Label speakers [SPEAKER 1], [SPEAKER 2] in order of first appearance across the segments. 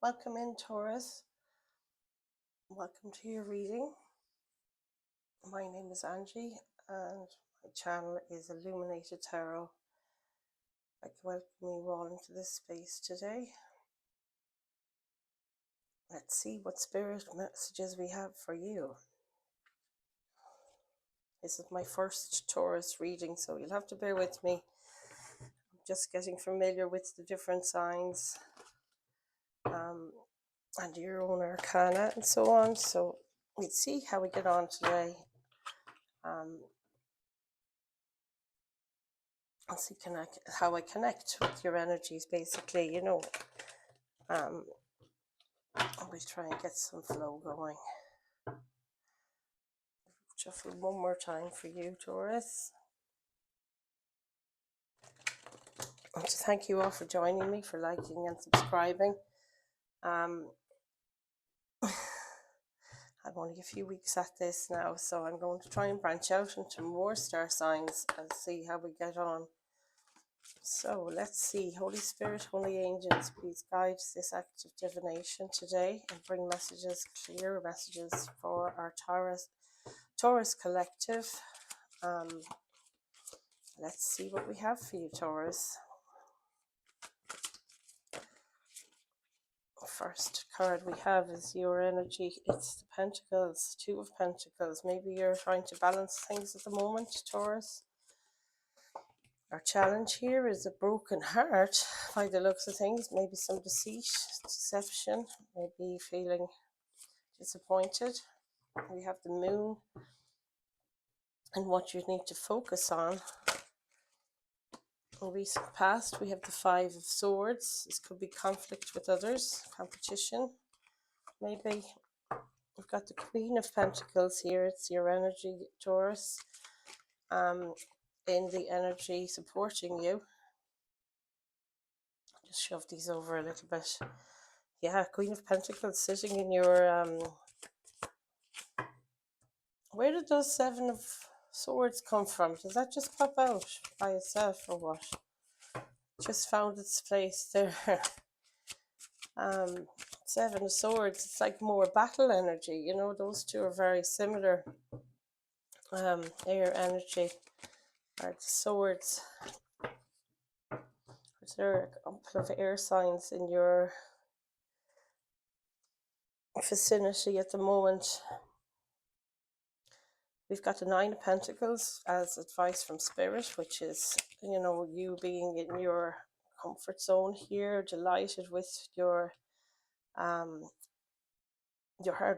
[SPEAKER 1] Welcome in, Taurus. Welcome to your reading. My name is Angie and my channel is Illuminated Tarot. I'd like to welcome you all into this space today. Let's see what spirit messages we have for you. This is my first Taurus reading, so you'll have to bear with me. I'm just getting familiar with the different signs and your own arcana and so on. So we'll see how we get on today. I'll see how I connect with your energies, basically, you know. We'll try and get some flow going. Shuffle one more time for you, Taurus. I want to thank you all for joining me, for liking and subscribing. I'm only a few weeks at this now, so I'm going to try and branch out into more star signs and see how we get on. So let's see. Holy Spirit, Holy Angels, please guide this act of divination today and bring messages, clear messages for our Taurus collective. Let's see what we have for you, Taurus. First card we have is your energy. It's the Pentacles, Two of Pentacles. Maybe you're trying to balance things at the moment, Taurus. Our challenge here is a broken heart by the looks of things. Maybe some deceit, deception, maybe feeling disappointed. We have the Moon and what you need to focus on. In recent past, we have the Five of Swords. This could be conflict with others, competition. Maybe we've got the Queen of Pentacles here. It's your energy, Taurus, in the energy supporting you. Just shove these over a little bit. Yeah, Queen of Pentacles sitting in your... Where did those Seven of Swords come from? Does that just pop out by itself or what? Just found its place there. Seven of Swords, it's like more battle energy, you know. Those two are very similar. Air energy are the swords. There are a couple of air signs in your vicinity at the moment. We've got the Nine of Pentacles as advice from Spirit, which is, you know, you being in your comfort zone here, delighted with your hard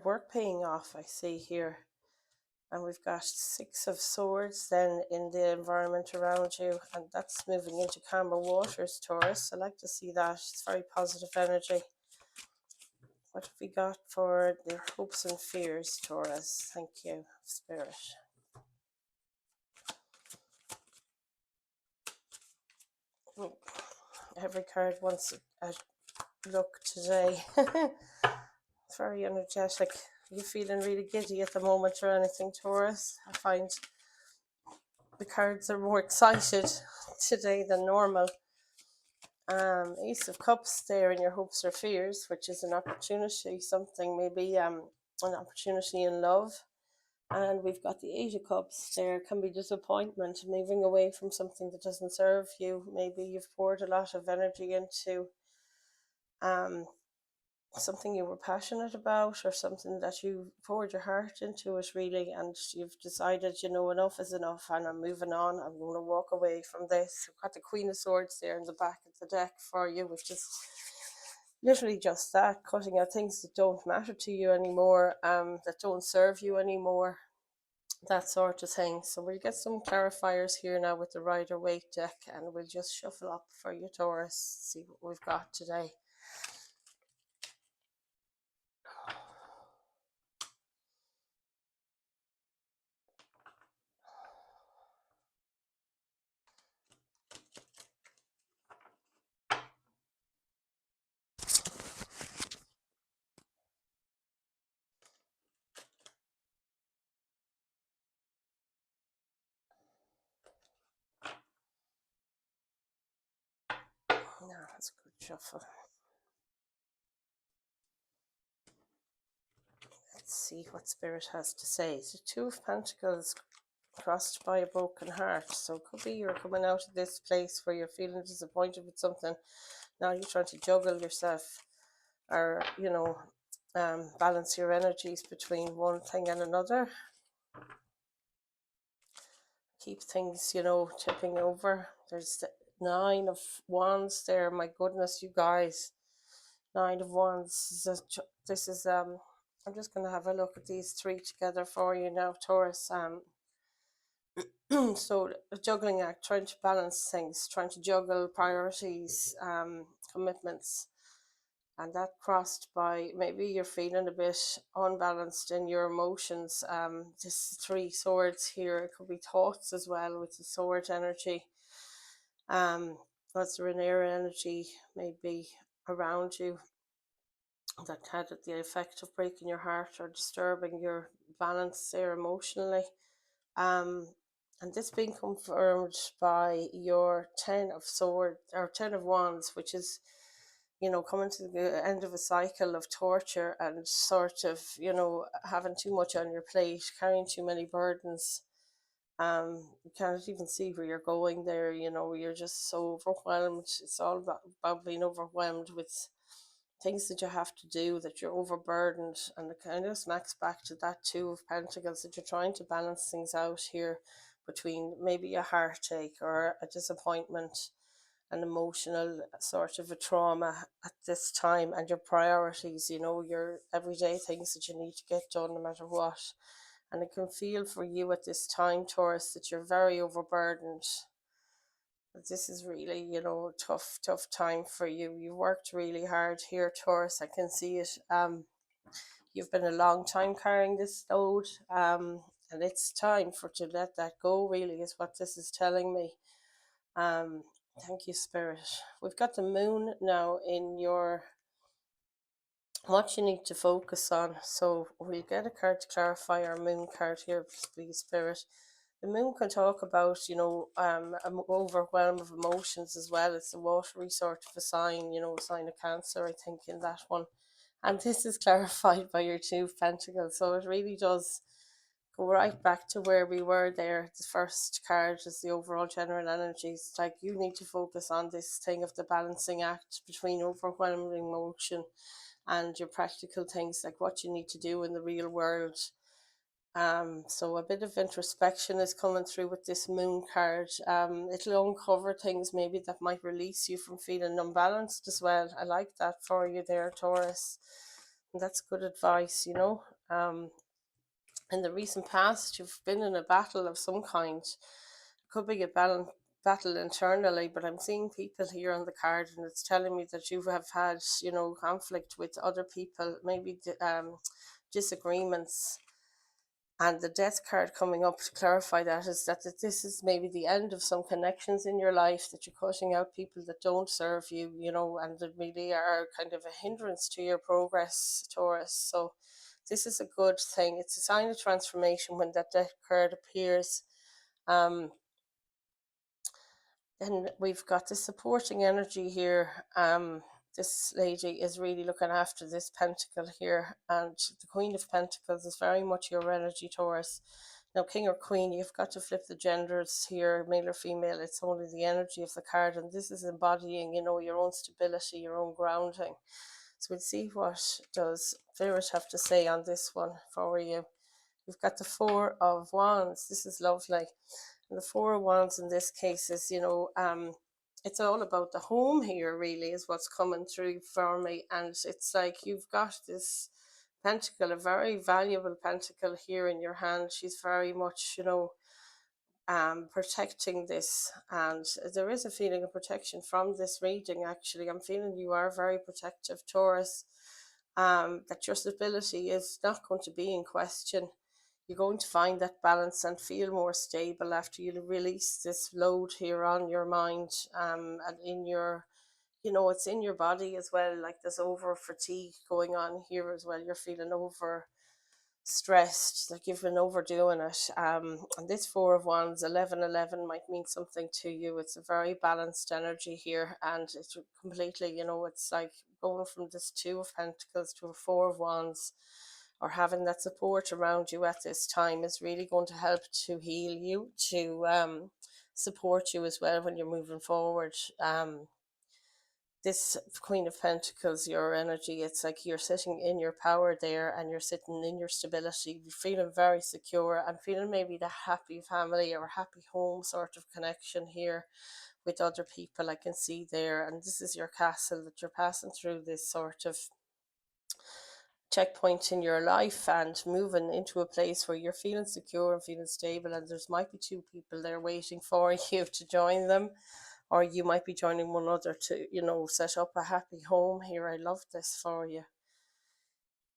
[SPEAKER 1] work paying off, I see here. And we've got Six of Swords then in the environment around you, and that's moving into calmer waters, Taurus. I like to see that. It's very positive energy. What have we got for their hopes and fears, Taurus? Thank you, Spirit. Every card wants a look today. It's very energetic. Are you feeling really giddy at the moment or anything, Taurus? I find the cards are more excited today than normal. Ace of Cups there in your hopes or fears, which is an opportunity, something maybe an opportunity in love. And we've got the Eight of Cups. There can be disappointment, moving away from something that doesn't serve you. Maybe you've poured a lot of energy into something you were passionate about, or something that you poured your heart into it really, and you've decided, you know, enough is enough and I'm moving on. I'm going to walk away from this. We've got the Queen of Swords there in the back of the deck for you, which is literally just that, cutting out things that don't matter to you anymore, that don't serve you anymore, that sort of thing. So we'll get some clarifiers here now with the Rider-Waite deck, and we'll just shuffle up for you, Taurus, see what we've got today. No, that's a good shuffle. Let's see what Spirit has to say. So Two of Pentacles crossed by a broken heart. So it could be you're coming out of this place where you're feeling disappointed with something. Now you're trying to juggle yourself, or, balance your energies between one thing and another. Keep things, tipping over. There's the Nine of Wands there. My goodness, you guys. Nine of Wands. This is I'm just going to have a look at these three together for you now, Taurus. So a juggling act, trying to balance things, trying to juggle priorities, commitments, and that crossed by maybe you're feeling a bit unbalanced in your emotions. This Three Swords here, it could be thoughts as well with the sword energy. That's the Rhaenyra energy maybe around you that had the effect of breaking your heart or disturbing your balance there emotionally. Um, and this being confirmed by your Ten of Swords or Ten of Wands, which is, coming to the end of a cycle of torture and sort of, having too much on your plate, carrying too many burdens. You can't even see where you're going there, you're just so overwhelmed. It's all about being overwhelmed with things that you have to do, that you're overburdened, and it kind of smacks back to that Two of Pentacles, that you're trying to balance things out here between maybe a heartache or a disappointment, an emotional sort of a trauma at this time, and your priorities, your everyday things that you need to get done no matter what. And it can feel for you at this time, Taurus, that you're very overburdened. This is really, tough time for you. You've worked really hard here, Taurus. I can see it. You've been a long time carrying this load, and it's time to let that go, really, is what this is telling me. Thank you, Spirit. We've got the moon now in your, what you need to focus on. So we'll get a card to clarify our moon card here, please, Spirit. The moon can talk about, an overwhelm of emotions as well. It's a watery sort of a sign, a sign of Cancer, I think, in that one. And this is clarified by your Two of Pentacles. So it really does go right back to where we were there. The first card is the overall general energies. Like, you need to focus on this thing of the balancing act between overwhelming emotion and your practical things, like what you need to do in the real world. So a bit of introspection is coming through with this moon card. It'll uncover things maybe that might release you from feeling unbalanced as well. I like that for you there, Taurus. And that's good advice, in the recent past, you've been in a battle of some kind. It could be a battle internally, but I'm seeing people here on the card, and it's telling me that you have had, conflict with other people, maybe disagreements. And the Death card coming up to clarify that is that this is maybe the end of some connections in your life, that you're cutting out people that don't serve you, and that really are kind of a hindrance to your progress, Taurus. So this is a good thing. It's a sign of transformation when that Death card appears. Then we've got the supporting energy here. This lady is really looking after this pentacle here, and the Queen of Pentacles is very much your energy, Taurus. Now, King or Queen, you've got to flip the genders here, male or female. It's only the energy of the card, and this is embodying, your own stability, your own grounding. So we'll see what does Spirit have to say on this one for you. We've got the Four of Wands. This is lovely. And the Four of Wands in this case is, it's all about the home here, really, is what's coming through for me. And it's like you've got this pentacle, a very valuable pentacle here in your hand. She's very much, protecting this. And there is a feeling of protection from this reading, actually. I'm feeling you are very protective, Taurus. That your stability is not going to be in question. You're going to find that balance and feel more stable after you release this load here on your mind, and in your, it's in your body as well. Like, there's over fatigue going on here as well. You're feeling over stressed, like you've been overdoing it. And this Four of Wands, 1111 might mean something to you. It's a very balanced energy here, and it's completely, it's like going from this Two of Pentacles to a Four of Wands. or having that support around you at this time is really going to help to heal you, to support you as well when you're moving forward. This Queen of Pentacles, your energy, it's like you're sitting in your power there, and you're sitting in your stability. You're feeling very secure and feeling maybe the happy family or happy home sort of connection here with other people I can see there. And this is your castle, that you're passing through this sort of checkpoint in your life and moving into a place where you're feeling secure and feeling stable, and there's might be two people there waiting for you to join them, or you might be joining one other to, set up a happy home here. I love this for you.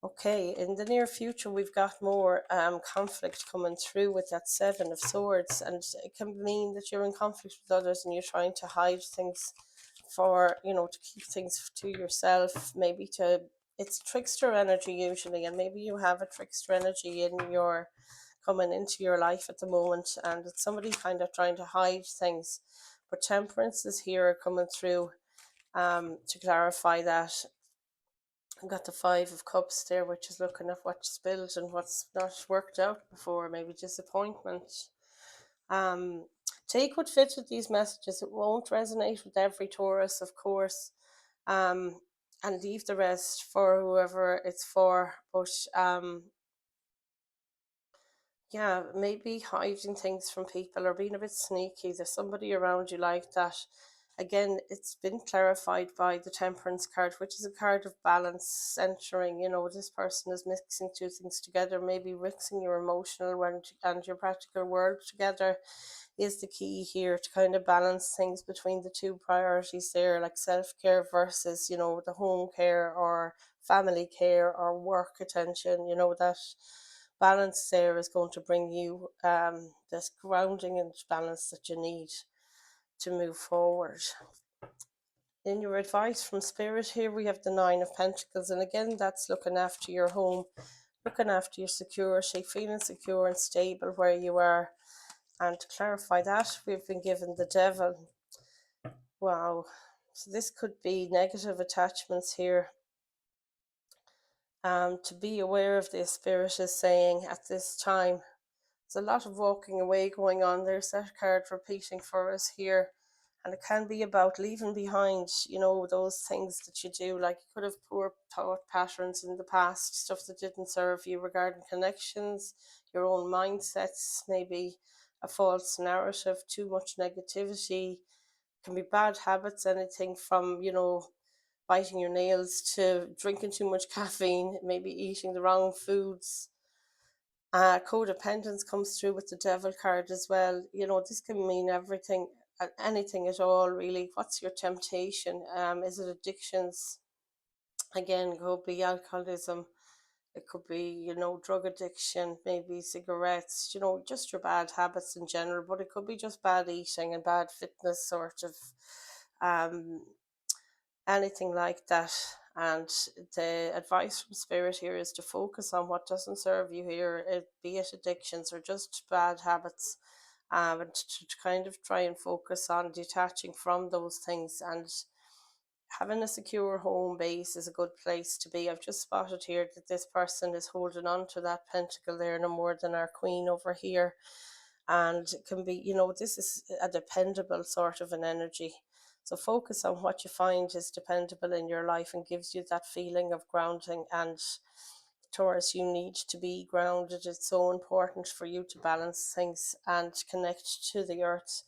[SPEAKER 1] Okay, in the near future, we've got more conflict coming through with that Seven of Swords, and it can mean that you're in conflict with others and you're trying to hide things for, to keep things to yourself, maybe to, it's trickster energy usually, and maybe you have a trickster energy in your, coming into your life at the moment, and it's somebody kind of trying to hide things. But Temperance is here coming through to clarify that. I've got the Five of Cups there, which is looking at what's spilled and what's not worked out before, maybe disappointment. Take what fits with these messages. It won't resonate with every Taurus, of course, and leave the rest for whoever it's for. But yeah, maybe hiding things from people or being a bit sneaky. There's somebody around you like that. Again, it's been clarified by the Temperance card, which is a card of balance, centering. This person is mixing two things together, maybe mixing your emotional world and your practical world together is the key here, to kind of balance things between the two priorities there, like self-care versus, the home care or family care or work attention. That balance there is going to bring you this grounding and balance that you need to move forward. In your advice from Spirit here, we have the Nine of Pentacles, and again, that's looking after your home, looking after your security, feeling secure and stable where you are. And to clarify that, we've been given the Devil. Wow. So this could be negative attachments here. To be aware of this, Spirit is saying at this time. There's a lot of walking away going on. There's that card repeating for us here. And it can be about leaving behind, those things that you do. Like you could have poor thought patterns in the past, stuff that didn't serve you regarding connections, your own mindsets, maybe a false narrative, too much negativity. It can be bad habits, anything from, biting your nails to drinking too much caffeine, maybe eating the wrong foods. Codependence comes through with the Devil card as well. This can mean everything, anything at all, really. What's your temptation? Is it addictions? Again, it could be alcoholism. It could be, drug addiction, maybe cigarettes, just your bad habits in general. But it could be just bad eating and bad fitness, sort of. Um, Anything like that. And the advice from Spirit here is to focus on what doesn't serve you here, be it addictions or just bad habits, and to kind of try and focus on detaching from those things. And having a secure home base is a good place to be. I've just spotted here that this person is holding on to that pentacle there no more than our queen over here. And it can be, this is a dependable sort of an energy. So focus on what you find is dependable in your life and gives you that feeling of grounding. And Taurus, you need to be grounded. It's so important for you to balance things and connect to the earth,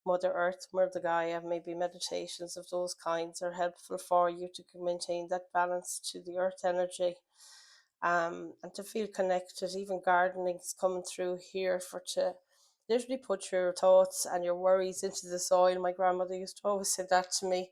[SPEAKER 1] Mother Gaia. Maybe meditations of those kinds are helpful for you to maintain that balance to the earth energy. And to feel connected. Even gardening is coming through here, for to literally put your thoughts and your worries into the soil. My grandmother used to always say that to me.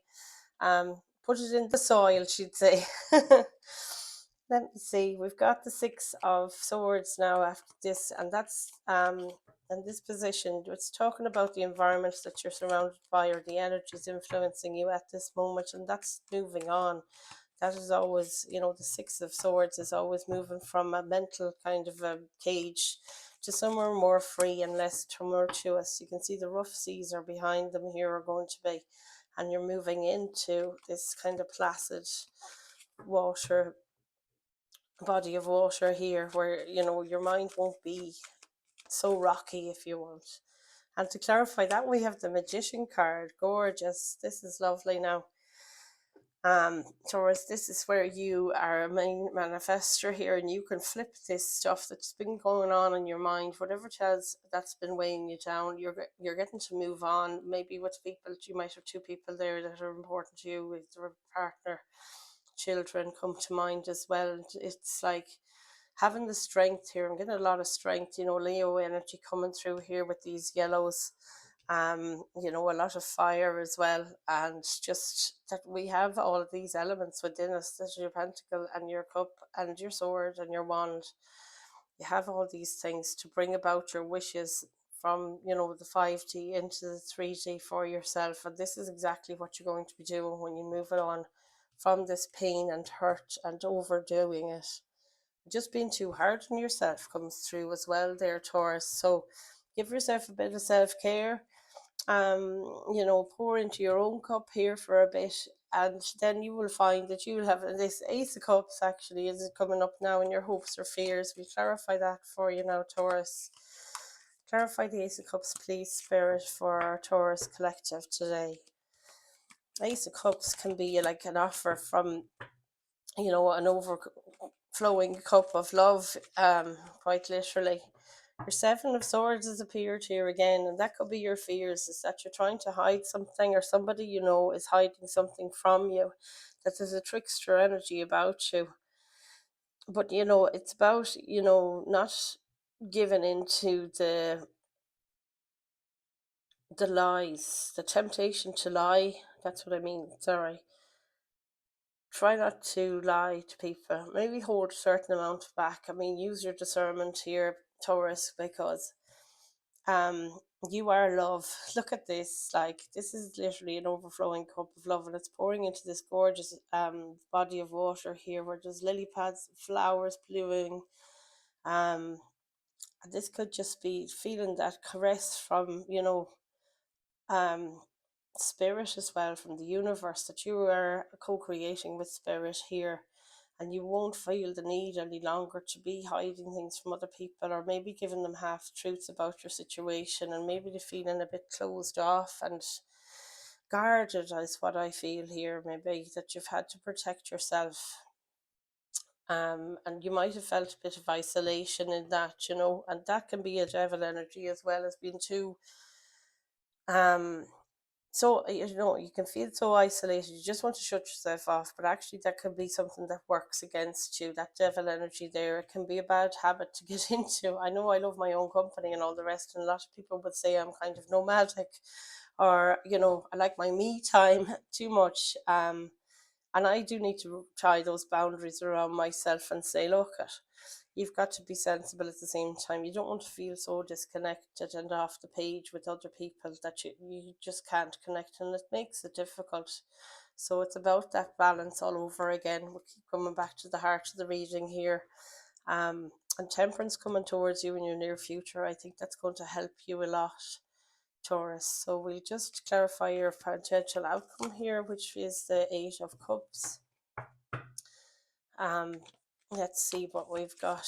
[SPEAKER 1] Put it in the soil, she'd say. Let me see, we've got the Six of Swords now after this, and that's in this position, it's talking about the environment that you're surrounded by, or the energies influencing you at this moment, and that's moving on. That is always, the Six of Swords is always moving from a mental kind of a cage to somewhere more free and less tumultuous. You can see the rough seas are behind them here, are going to be, and you're moving into this kind of placid water body of water here where, you know, your mind won't be so rocky, if you want. And to clarify that, we have the Magician card. Gorgeous. This is lovely now. Taurus, this is where you are a main manifester here, and you can flip this stuff that's been going on in your mind, whatever it has that's been weighing you down. You're getting to move on. Maybe with people, you might have two people there that are important to you, with your partner, children come to mind as well. It's like having the strength here. I'm getting a lot of strength, you know, Leo energy coming through here with these yellows. You know, a lot of fire as well, and just that we have all of these elements within us. There's your pentacle and your cup and your sword and your wand. You have all these things to bring about your wishes from, you know, the 5D into the 3D for yourself. And this is exactly what you're going to be doing when you move it on from this pain and hurt and overdoing it. Just being too hard on yourself comes through as well there, Taurus. So give yourself a bit of self-care. You know, pour into your own cup here for a bit, and then you will find that you'll have this Ace of Cups. Actually, is it coming up now in your hopes or fears? We clarify that for you now, Taurus. Clarify the Ace of Cups, please, Spirit, for our Taurus collective today. Ace of Cups can be like an offer from, you know, an overflowing cup of love, quite literally. Your Seven of Swords has appeared here again, and that could be your fears, is that you're trying to hide something, or somebody you know is hiding something from you, that there's a trickster energy about you. But, you know, it's about, you know, not giving into the lies, the temptation to lie. That's what I mean. Sorry. Try not to lie to people. Maybe hold a certain amount back. I mean, use your discernment here, Taurus, because um you are love. Look at this. Like, this is literally an overflowing cup of love, and it's pouring into this gorgeous body of water here where there's lily pads, flowers blooming. um and this could just be feeling that caress from, you know, um spirit as well, from the universe, that you are co-creating with spirit here, and you won't feel the need any longer to be hiding things from other people, or maybe giving them half truths about your situation, and maybe they're feeling a bit closed off and guarded, is what I feel here. Maybe that you've had to protect yourself, and you might have felt a bit of isolation in that, you know, and that can be a devil energy as well as being too um so, you know, you can feel so isolated, you just want to shut yourself off, but actually that can be something that works against you. That devil energy there, it can be a bad habit to get into. I know I love my own company and all the rest, and a lot of people would say I'm kind of nomadic, or, you know, I like my me time too much. And I do need to try those boundaries around myself and say, look, you've got to be sensible at the same time. You don't want to feel so disconnected and off the page with other people that you just can't connect, and it makes it difficult. So it's about that balance all over again. We'll keep coming back to the heart of the reading here. And temperance coming towards you in your near future. I think that's going to help you a lot, Taurus. So we'll just clarify your potential outcome here, which is the Eight of Cups. Let's see what we've got.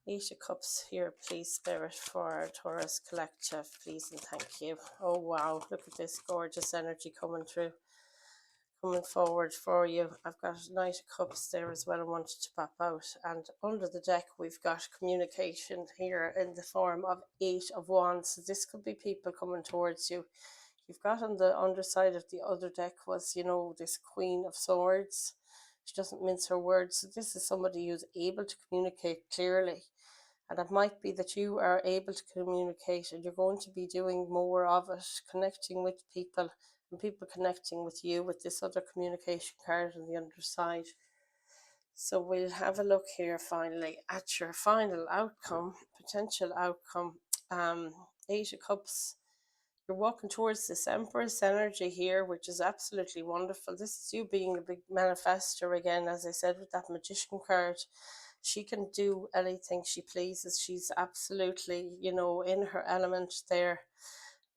[SPEAKER 1] Eight of Cups here, please, Spirit, for our Taurus collective, please and thank you. Oh wow, look at this gorgeous energy coming through, coming forward for you. I've got Knight of Cups there as well, I wanted to pop out. And under the deck we've got communication here in the form of Eight of Wands. So this could be people coming towards you. You've got on the underside of the other deck was, you know, this Queen of Swords. She doesn't mince her words. So this is somebody who's able to communicate clearly. And it might be that you are able to communicate, and you're going to be doing more of it, connecting with people, and people connecting with you with this other communication card on the underside. So we'll have a look here finally at your final outcome, potential outcome. Eight of Cups. You're walking towards this Empress energy here, which is absolutely wonderful. This is you being a big manifester again, as I said, with that Magician card. She can do anything she pleases. She's absolutely, you know, in her element there.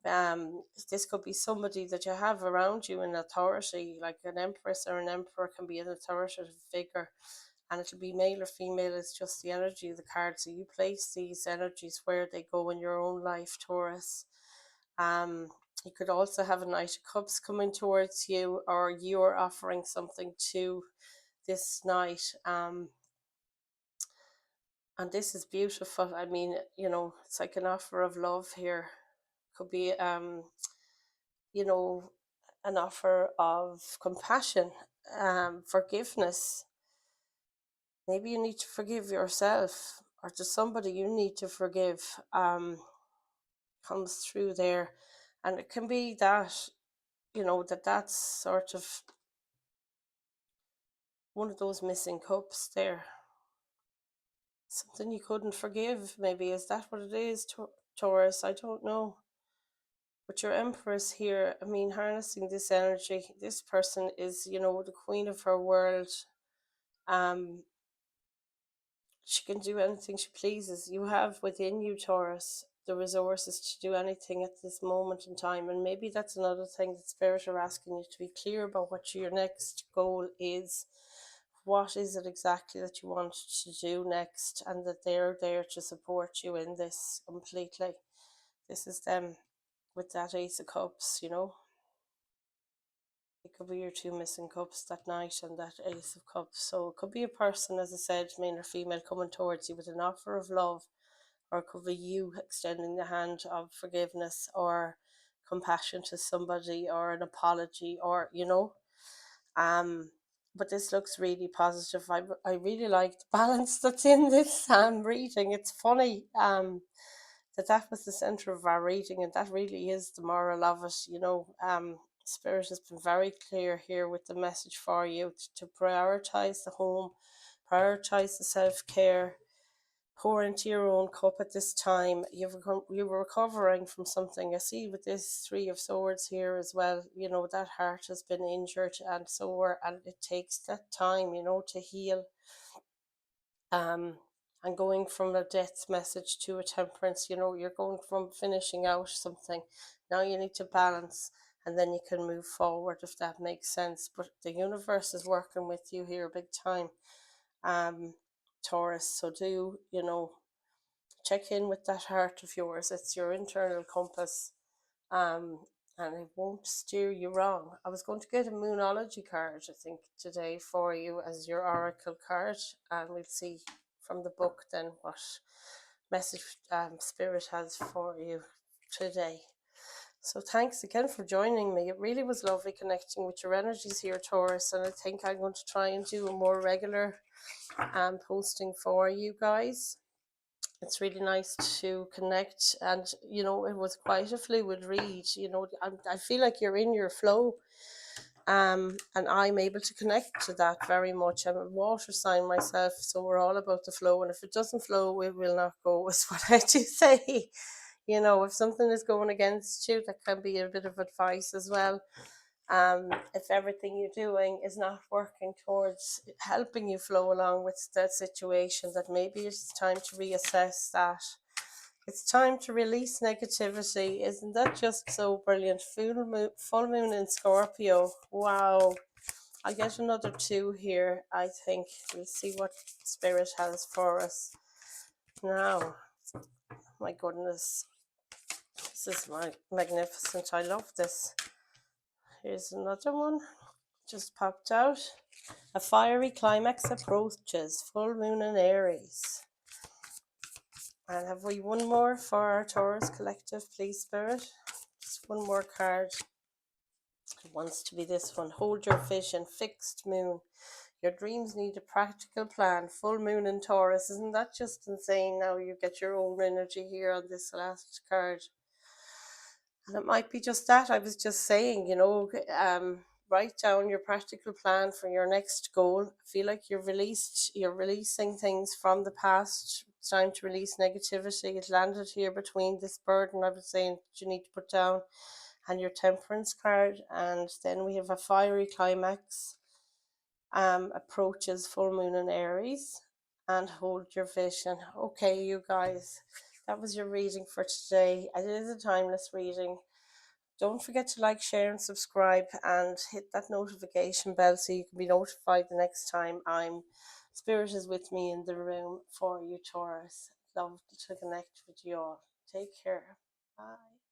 [SPEAKER 1] This could be somebody that you have around you in authority, like an empress or an emperor can be an authoritative figure. and it'll be male or female. It's just the energy of the card. So you place these energies where they go in your own life, Taurus. You could also have a Knight of Cups coming towards you, or you're offering something to this knight. And this is beautiful. I mean, it's like an offer of love here. Could be, you know, an offer of compassion, forgiveness. Maybe you need to forgive yourself, or to somebody you need to forgive. Comes through there, and it can be that, that's sort of one of those missing cups there. Something you couldn't forgive, maybe. Is that what it is, Taurus? I don't know. But your Empress here, I mean, harnessing this energy, this person is, the queen of her world. Um, she can do anything she pleases. You have within you, Taurus, the resources to do anything at this moment in time. And maybe that's another thing that Spirit are asking you to be clear about what your next goal is. What is it exactly that you want to do next, and that they're there to support you in this completely. This is them with that Ace of Cups, It could be your two missing cups that night and that Ace of Cups. So it could be a person, as I said, male or female, coming towards you with an offer of love, or it could be you extending the hand of forgiveness or compassion to somebody, or an apology, or but this looks really positive. I really like the balance that's in this reading. It's funny that was the center of our reading, and that really is the moral of it. Spirit has been very clear here with the message for you to prioritize the home, prioritize the self-care, pour into your own cup at this time. You're recovering from something. I see with this Three of Swords here as well, that heart has been injured and sore, and it takes that time, to heal. And going from a death message to a temperance, you're going from finishing out something. Now you need to balance, and then you can move forward, if that makes sense. But the universe is working with you here big time, Taurus. So do, check in with that heart of yours. It's your internal compass, and it won't steer you wrong. I was going to get a Moonology card, I think, today for you as your oracle card, and we'll see from the book then what message Spirit has for you today. So thanks again for joining me. It really was lovely connecting with your energies here, Taurus, and I think I'm going to try and do a more regular posting for you guys. It's really nice to connect, and it was quite a fluid read. I feel like you're in your flow, and I'm able to connect to that very much. I'm a water sign myself, so we're all about the flow, and if it doesn't flow, it will not go, is what I do say. If something is going against you, that can be a bit of advice as well. If everything you're doing is not working towards helping you flow along with that situation, that maybe it's time to reassess that. It's time to release negativity. Isn't that just so brilliant? Full moon in Scorpio. Wow. I'll get another two here, I think. We'll see what Spirit has for us. Now, my goodness. This is magnificent. I love this. Here's another one. Just popped out. A fiery climax approaches. Full moon in Aries. And have we one more for our Taurus collective, please, Spirit? Just one more card. It wants to be this one. Hold your vision. Fixed moon. Your dreams need a practical plan. Full moon in Taurus. Isn't that just insane? Now you get your own energy here on this last card. And it might be just that. I was just saying, write down your practical plan for your next goal. I feel like you're releasing things from the past. It's time to release negativity. It landed here between this burden I was saying that you need to put down and your temperance card. And then we have a fiery climax, approaches full moon in Aries, and hold your vision. Okay, you guys, that was your reading for today. It is a timeless reading. Don't forget to like, share, and subscribe, and hit that notification bell so you can be notified the next time Spirit is with me in the room for you, Taurus. Love to connect with you all. Take care. Bye.